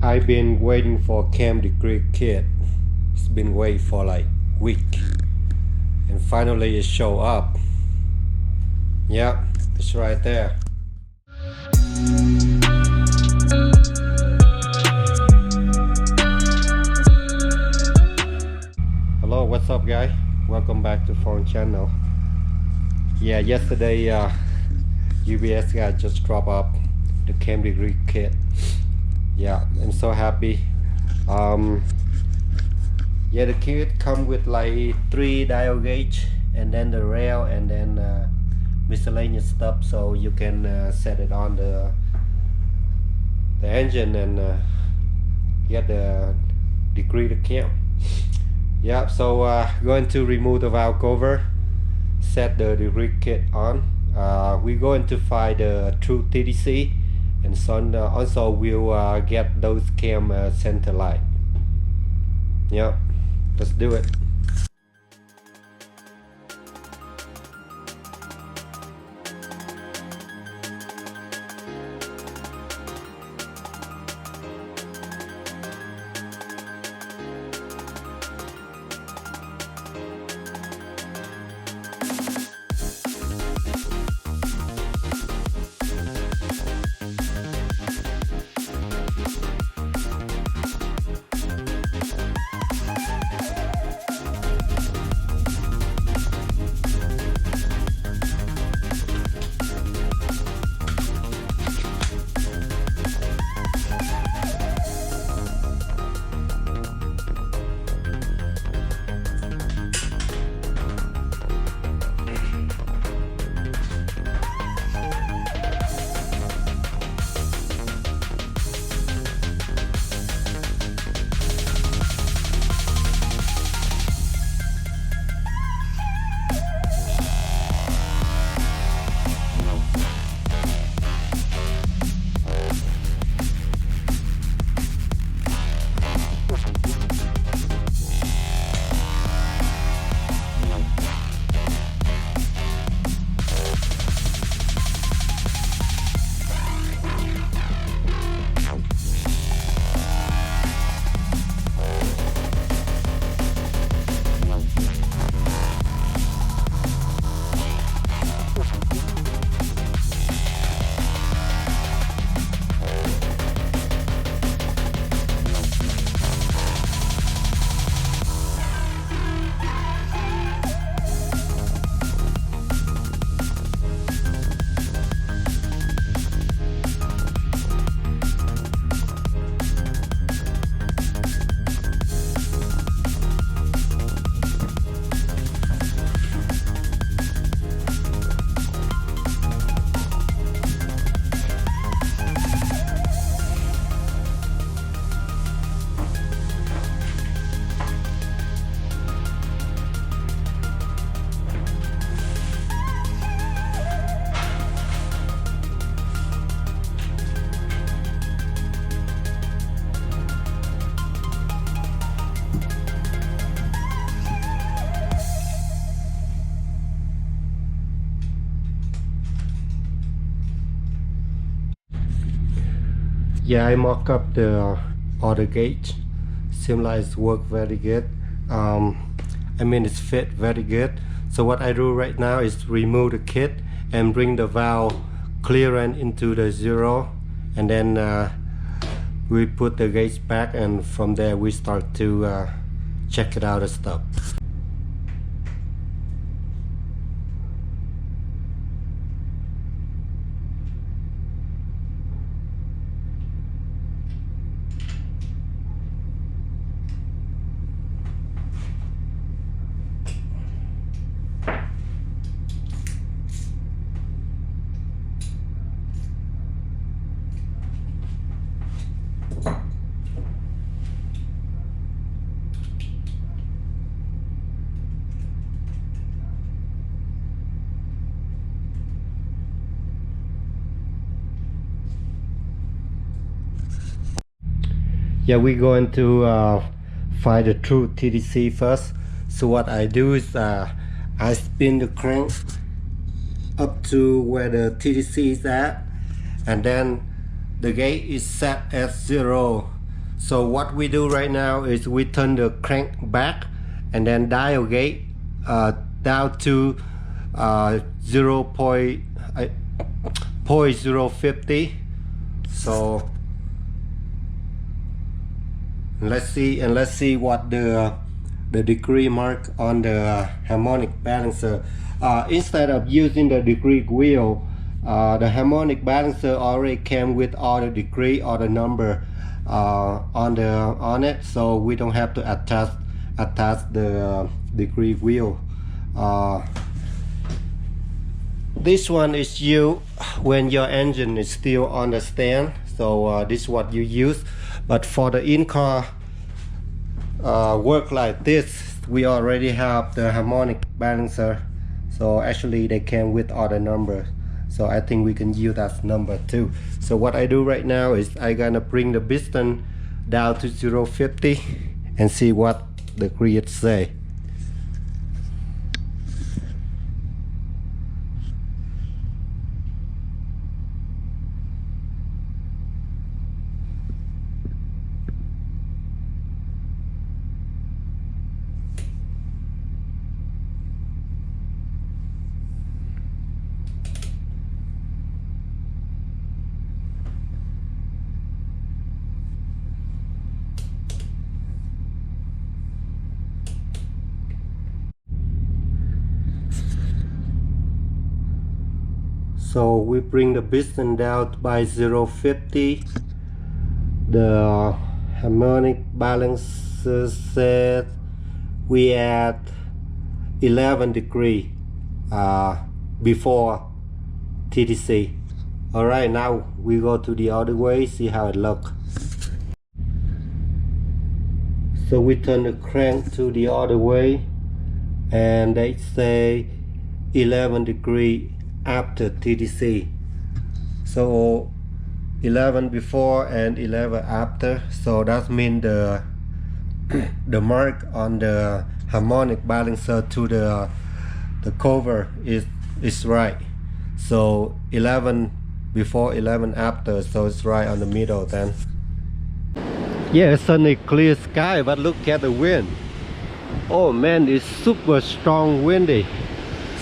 I've been waiting for Cam the Greek kid. It's been waiting for like week, and finally it show up. Yep, it's right there. Hello, what's up, guys? Welcome back to Foreign Channel. Yeah, yesterday UBS guy just dropped up the Cam the Greek kid. Yeah, I'm so happy. Yeah, the kit come with like 3 dial gauge and then the rail and then miscellaneous stuff, so you can set it on the engine and get the degree to Cam. Yeah, so going to remove the valve cover, set the degree kit on. We're going to find the true TDC, and so also we'll get those Cam center light. Yeah, let's do it. Yeah, I mock up the auto gauge. Seems like it's work very good. I mean, it's fit very good. So what I do right now is remove the kit and bring the valve clearance into the zero, and then we put the gauge back, and from there we start to check it out and stuff. Yeah, we're going to find the true TDC first. So what I do is I spin the crank up to where the TDC is at, and then the gate is set at 0. So what we do right now is we turn the crank back and then dial gauge down to 0.050. So let's see what the degree mark on the harmonic balancer. Instead of using the degree wheel, the harmonic balancer already came with all the degree or the number on it, so we don't have to attach the degree wheel. This one is used when your engine is still on the stand, so this is what you use. But for the in-car work like this, we already have the harmonic balancer, so actually they came with all the numbers, so I think we can use that number too. So what I do right now is I gonna bring the piston down to 0.50 and see what the grid say. So we bring the piston down by 0.50. The harmonic balancer said we at 11 degree before TTC. Alright, now we go to the other way, see how it looks. So we turn the crank to the other way and they say 11 degree after TTC. So 11 before and 11 after, so that means the mark on the harmonic balancer to the cover is right. So 11 before, 11 after, so it's right on the middle then. Yeah, it's sunny clear sky, but look at the wind. Oh man, it's super strong windy.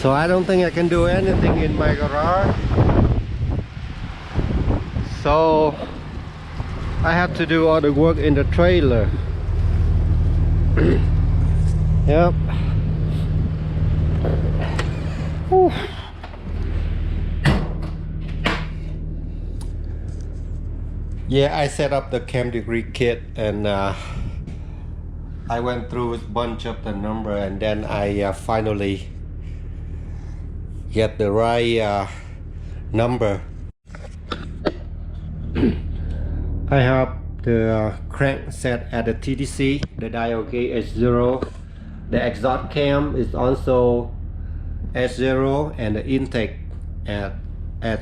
So I don't think I can do anything in my garage. So I have to do all the work in the trailer. Yep. Whew. Yeah, I set up the cam degree kit and I went through a bunch of the number and then I finally get the right number. I have the crank set at the TTC, the dial gauge is 0, the exhaust cam is also at 0 and the intake at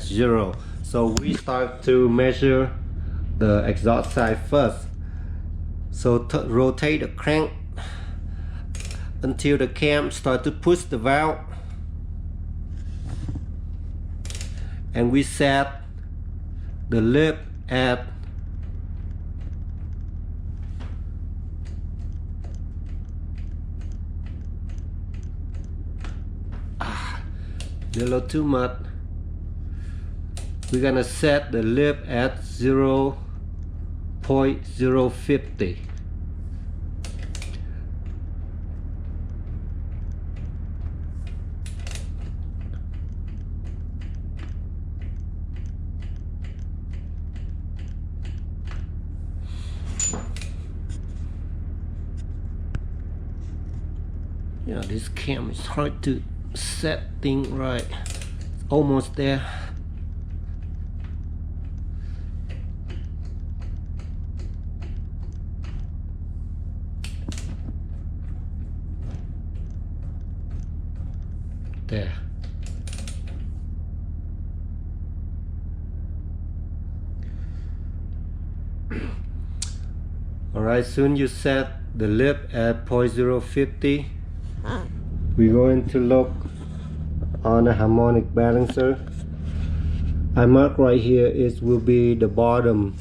0. So we start to measure the exhaust side first. So rotate the crank until the cam start to push the valve, and we set the lip at a little too much. We're gonna set the lip at 0.050. Yeah, this cam is hard to set thing right. It's almost there. There. Alright, soon you set the lip at 0.050. We're going to look on the harmonic balancer. I mark right here, it will be the bottom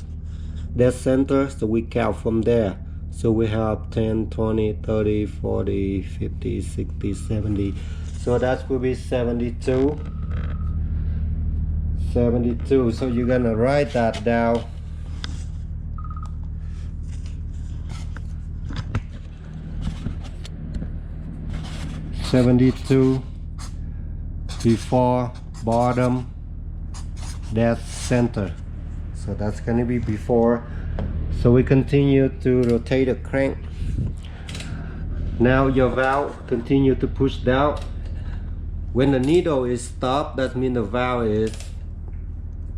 dead center, so we count from there. So we have 10, 20, 30, 40, 50, 60, 70. So that will be 72. 72. So you're gonna write that down. $72 before bottom dead center. So that's gonna be before. So we continue to rotate the crank. Now your valve continue to push down. When the needle is stopped, that means the valve is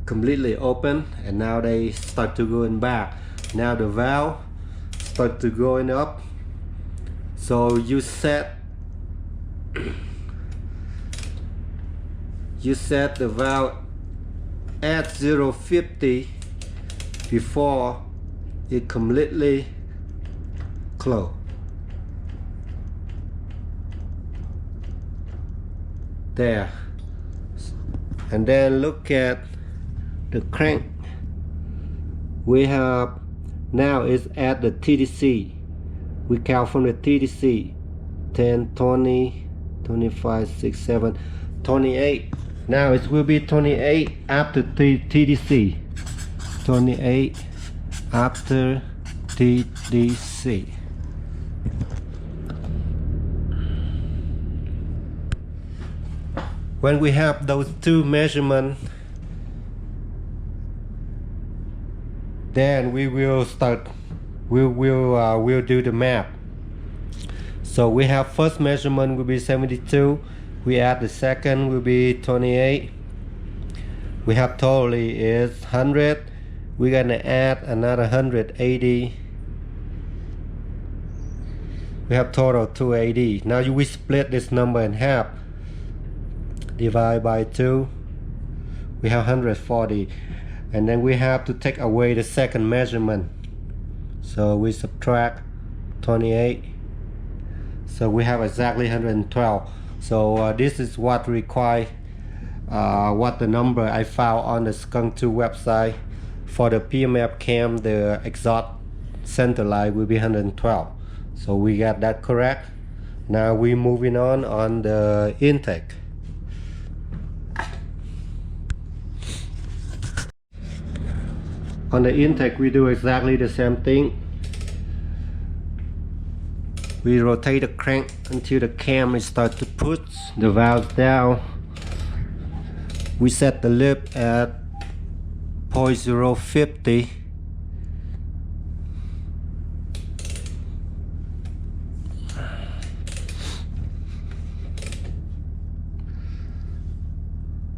completely open, and now they start to going back. Now the valve start to going up. So you set the valve at 0.50 before it completely close. There. And then look at the crank. We have now is at the TDC. We count from the TDC 10, 20, 25, 6, 7, 28. Now it will be 28 after TDC. 28 after TDC. When we have those two measurements, then we will start. We'll do the math. So we have first measurement will be 72. We add the second will be 28. We have totally is 100. We're gonna add another 180. We have total 280. Now we split this number in half. Divide by 2. We have 140. And then we have to take away the second measurement. So we subtract 28. So we have exactly 112. So this is what require what the number I found on the Skunk 2 website. For the PMF cam, the exhaust center line will be 112. So we got that correct. Now we moving on the intake. On the intake we do exactly the same thing. We rotate the crank until the cam starts to push the valve down. We set the lip at 0.050.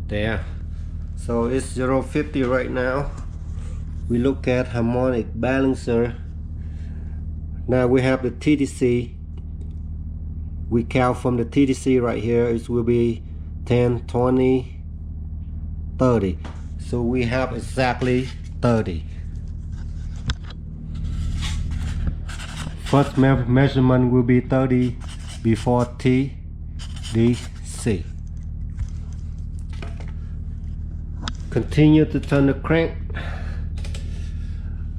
There. So it's 0.50 right now. We look at harmonic balancer. Now we have the TDC. We count from the TDC right here. It will be 10, 20, 30. So we have exactly 30. First measurement will be 30 before TDC. Continue to turn the crank.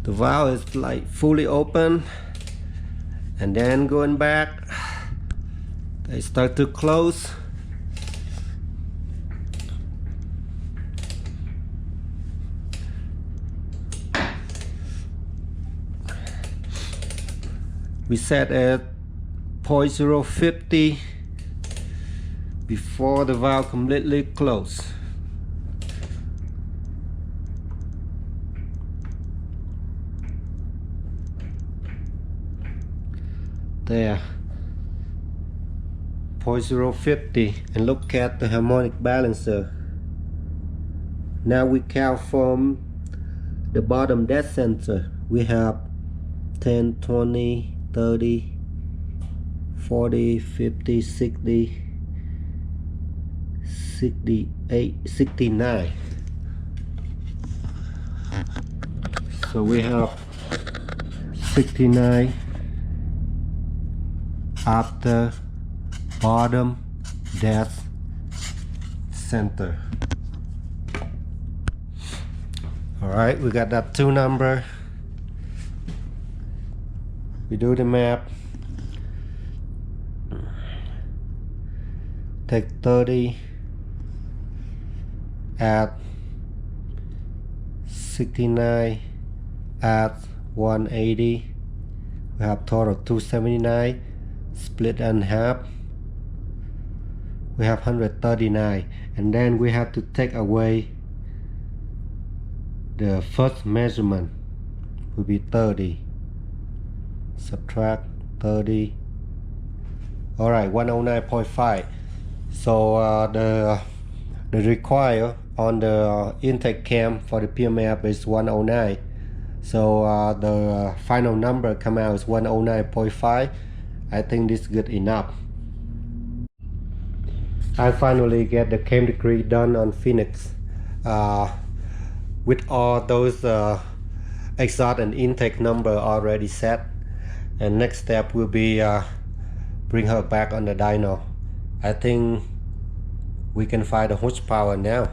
The valve is like fully open, and then going back, they start to close. We set at 0.050 before the valve completely close. There, 0.050, and look at the harmonic balancer. Now we count from the bottom dead center. We have 10, 20, 30, 40, 50, 60, 68, 69. So we have 69 after bottom dead center. All right, we got that two number. We do the map. Take 30, add 69, add 180. We have total 279. Split in half. We have 139, and then we have to take away the first measurement, will be 30. Subtract 30. Alright, 109.5. So the require on the intake cam for the PMF is 109. So the final number come out is 109.5. I think this is good enough. I finally get the cam degree done on Phoenix with all those exhaust and intake number already set, and next step will be bring her back on the dyno. I think we can find the horsepower now.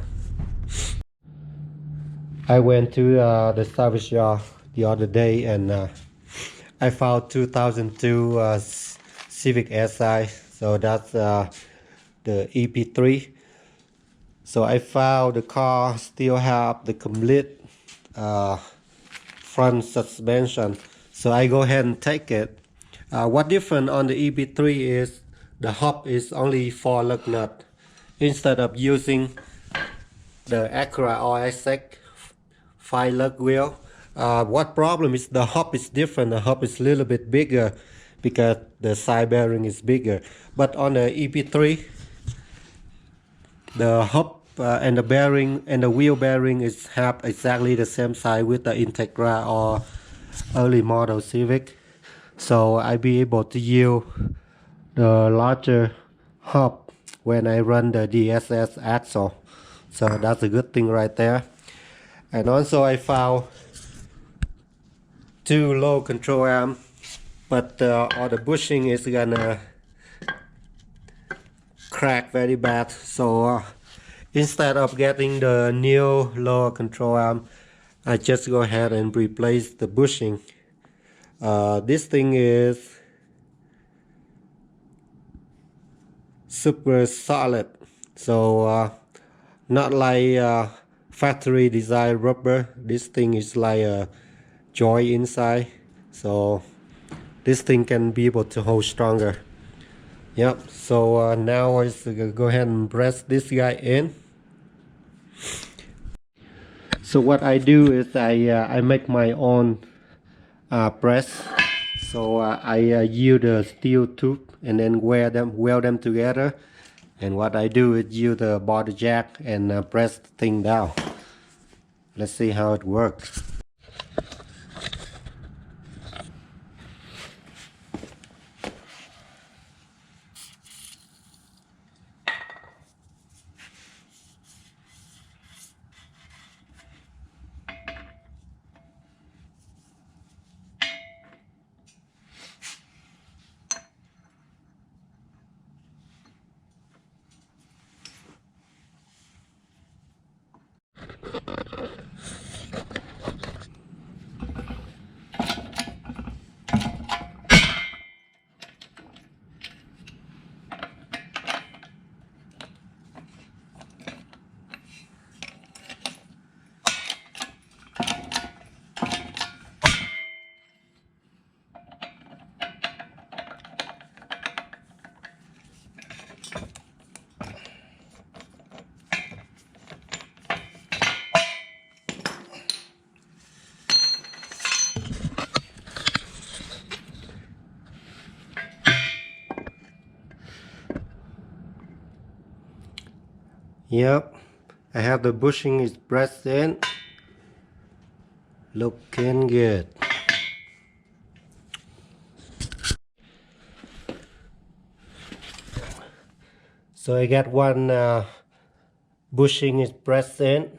I went to the salvage yard the other day, and I found 2002 Civic Si. So that's the EP3. So I found the car still have the complete front suspension, so I go ahead and take it. What different on the EP3 is the hub is only 4 lug nut instead of using the Acura RSX 5 lug wheel. What problem is the hub is different. The hub is a little bit bigger because the side bearing is bigger, but on the EP3 the hub and the bearing and the wheel bearing is have exactly the same size with the Integra or early model Civic. So I be able to use the larger hub when I run the DSS axle. So that's a good thing right there. And also I found 2 low control arm, but all the bushing is gonna crack very bad. So instead of getting the new lower control arm, I just go ahead and replace the bushing. This thing is super solid, so not like factory design rubber. This thing is like a joy inside, so this thing can be able to hold stronger. Yep. So now I go ahead and press this guy in. So what I do is I make my own press. So I use the steel tube and then weld them together. And what I do is use the body jack and press the thing down. Let's see how it works. Yep, I have the bushing is pressed in. Looking good. So I got one bushing is pressed in.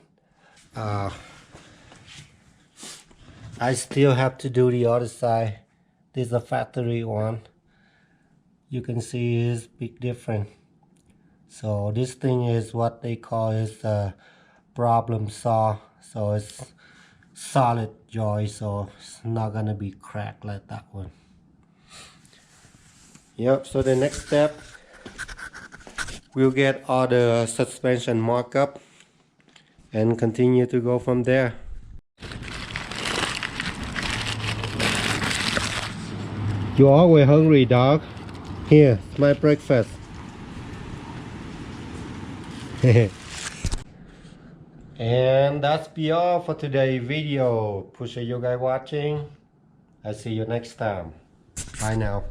I still have to do the other side. This is a factory one. You can see is big difference. So this thing is what they call is a problem saw. So it's solid joy, so it's not gonna be cracked like that one. Yep, so the next step, we'll get all the suspension markup and continue to go from there. You're always hungry, dog. Here, it's my breakfast. And that's be all for today's video. Appreciate you guys watching. I'll see you next time. Bye now.